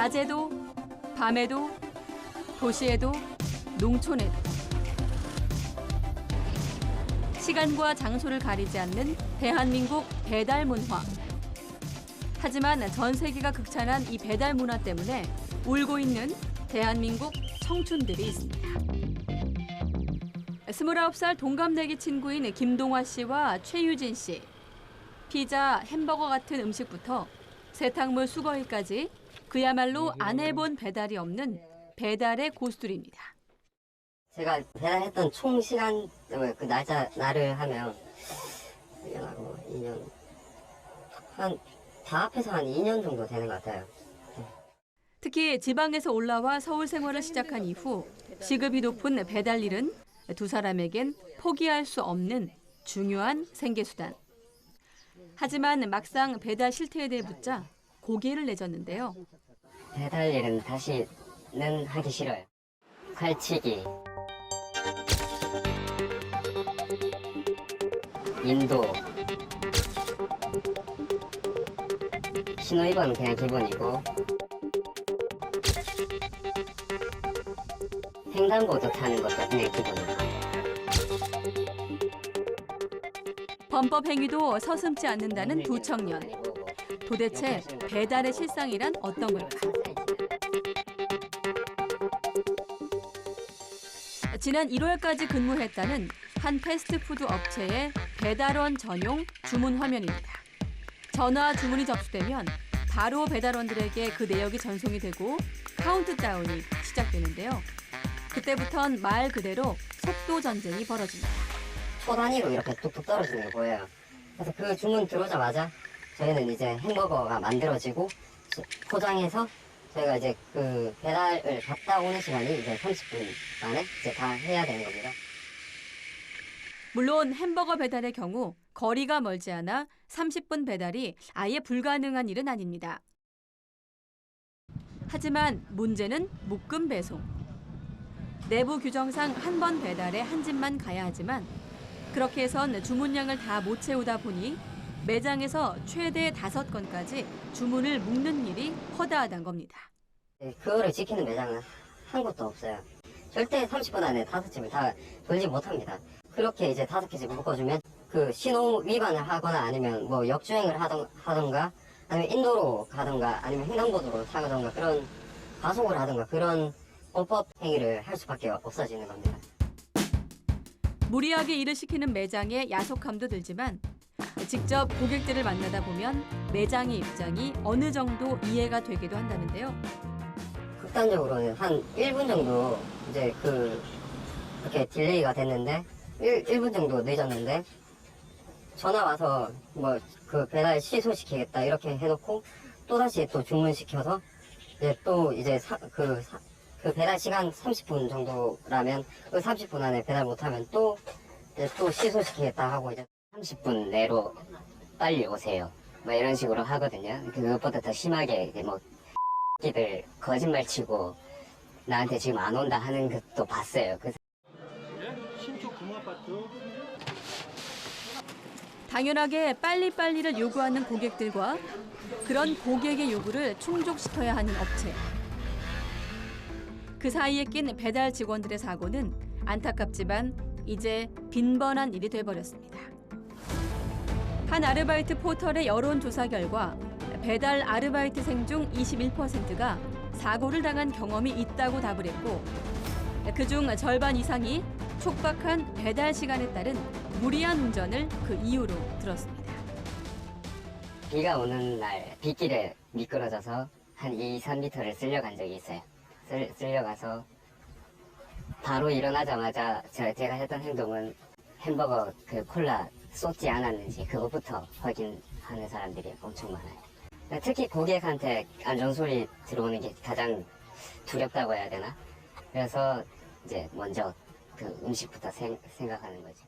낮에도, 밤에도, 도시에도, 농촌에도. 시간과 장소를 가리지 않는 대한민국 배달 문화. 하지만 전 세계가 극찬한 이 배달 문화 때문에 울고 있는 대한민국 청춘들이 있습니다. 29살 동갑내기 친구인 김동화 씨와 최유진 씨. 피자, 햄버거 같은 음식부터 세탁물 수거일까지 그야말로 안 해본 배달이 없는 배달의 고수들입니다. 제가 배달했던 총 시간, 그 날을 하면 1년하고 2년, 다 합해서 한 2년 정도 되는 것 같아요. 특히 지방에서 올라와 서울 생활을 시작한 이후 시급이 높은 배달 일은 두 사람에겐 포기할 수 없는 중요한 생계수단. 하지만 막상 배달 실태에 대해 묻자 고개를 내젓는데요. 배달 일은 다시는 하기 싫어요. 칼치기, 인도, 신호위반은 그냥 기본이고 횡단보도 타는 것도 그냥 기본이고 범법 행위도 서슴지 않는다는 두 청년. 도대체 배달의 실상이란 어떤 걸까? 지난 1월까지 근무했다는 한 패스트푸드 업체의 배달원 전용 주문 화면입니다. 전화 주문이 접수되면 바로 배달원들에게 그 내역이 전송이 되고 카운트다운이 시작되는데요. 그때부턴 말 그대로 속도 전쟁이 벌어집니다. 초 단위로 이렇게 뚝뚝 떨어지는 게 보여요. 그래서 그 주문 들어오자마자 저희는 이제 햄버거가 만들어지고 포장해서 저희가 이제 그 배달을 갔다 오는 시간이 이제 30분 만에 이제 다 해야 되는 겁니다. 물론 햄버거 배달의 경우 거리가 멀지 않아 30분 배달이 아예 불가능한 일은 아닙니다. 하지만 문제는 묶음 배송. 내부 규정상 한 번 배달에 한 집만 가야 하지만 그렇게 해선 주문량을 다 못 채우다 보니 매장에서 최대 5건까지 주문을 묶는 일이 허다하단 겁니다. 그거를 지키는 매장은 한 곳도 없어요. 절대 30분 안에 5집을 다 돌지 못합니다. 그렇게 이제 5개씩 묶어주면 그 신호 위반을 하거나 아니면 뭐 역주행을 하던가 아니면 인도로 가던가 아니면 횡단보도로 타던가 그런 과속을 하던가 그런 범법 행위를 할 수밖에 없어지는 겁니다. 무리하게 일을 시키는 매장에 야속함도 들지만 직접 고객들을 만나다 보면 매장의 입장이 어느 정도 이해가 되기도 한다는데요. 극단적으로는 한 1분 정도 이제 그렇게 딜레이가 됐는데 1분 정도 늦었는데 전화 와서 뭐 그 배달 취소시키겠다 이렇게 해놓고 또 다시 또 주문시켜서 이제 또 이제 그 배달 시간 30분 정도라면 그 30분 안에 배달 못하면 또 이제 또 취소시키겠다 하고 이제 30분 내로 빨리 오세요. 뭐 이런 식으로 하거든요. 그것보다 더 심하게 이제 뭐 끼들 거짓말 치고 나한테 지금 안 온다 하는 것도 봤어요. 신축 금아파트. 당연하게 빨리빨리를 요구하는 고객들과 그런 고객의 요구를 충족시켜야 하는 업체. 그 사이에 낀 배달 직원들의 사고는 안타깝지만 이제 빈번한 일이 돼버렸습니다. 한 아르바이트 포털의 여론조사 결과 배달 아르바이트생 중 21%가 사고를 당한 경험이 있다고 답을 했고 그중 절반 이상이 촉박한 배달 시간에 따른 무리한 운전을 그 이유로 들었습니다. 비가 오는 날 빗길에 미끄러져서 한 2-3m를 쓸려간 적이 있어요. 쓸려가서 바로 일어나자마자 제가 했던 행동은 햄버거 그 콜라 쏟지 않았는지 그것부터 확인하는 사람들이 엄청 많아요. 특히 고객한테 안 좋은 소리 들어오는 게 가장 두렵다고 해야 되나? 그래서 이제 먼저 그 음식부터 생각하는 거죠.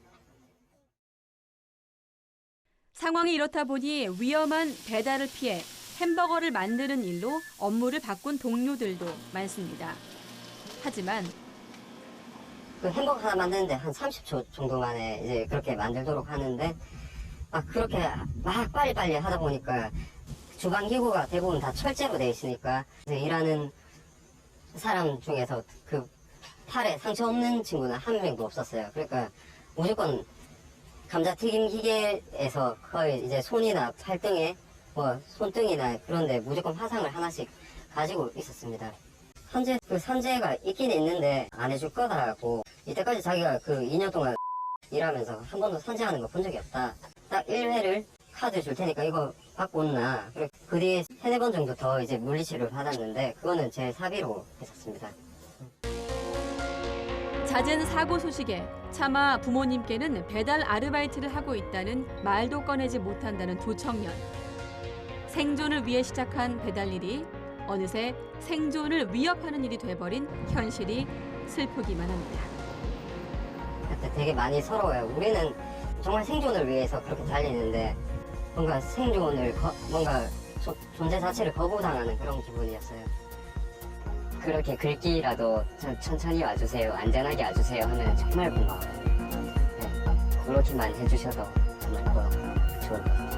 상황이 이렇다 보니 위험한 배달을 피해 햄버거를 만드는 일로 업무를 바꾼 동료들도 많습니다. 하지만 그 햄버거 하나 만드는데 한 30초 정도 만에 이제 그렇게 만들도록 하는데 막 그렇게 막 빨리빨리 하다 보니까 주방 기구가 대부분 다 철제로 돼 있으니까 이제 일하는 사람 중에서 그 팔에 상처 없는 친구는 한 명도 없었어요. 그러니까 무조건 감자튀김 기계에서 거의 이제 손이나 팔등에 뭐 손등이나 그런데 무조건 화상을 하나씩 가지고 있었습니다. 현재 그 산재가 있긴 있는데 안 해줄 거다라고 이때까지 자기가 그 2년 동안 일하면서 한 번도 산재하는 거 본 적이 없다. 딱 1회를 카드 줄 테니까 이거 받고 온나. 그리고 그 뒤에 3-4번 정도 더 이제 물리치료를 받았는데 그거는 제 사비로 했었습니다. 잦은 사고 소식에 차마 부모님께는 배달 아르바이트를 하고 있다는 말도 꺼내지 못한다는 두 청년. 생존을 위해 시작한 배달 일이 어느새 생존을 위협하는 일이 돼버린 현실이 슬프기만 합니다. 그때 되게 많이 서러워요. 우리는 정말 생존을 위해서 그렇게 달리는데 뭔가 생존을 뭔가 존재 자체를 거부당하는 그런 기분이었어요. 그렇게 글귀라도 천천히 와주세요, 안전하게 와주세요 하면 정말 고마워요. 네, 그렇게만 해주셔도 정말 좋을 것 같아요.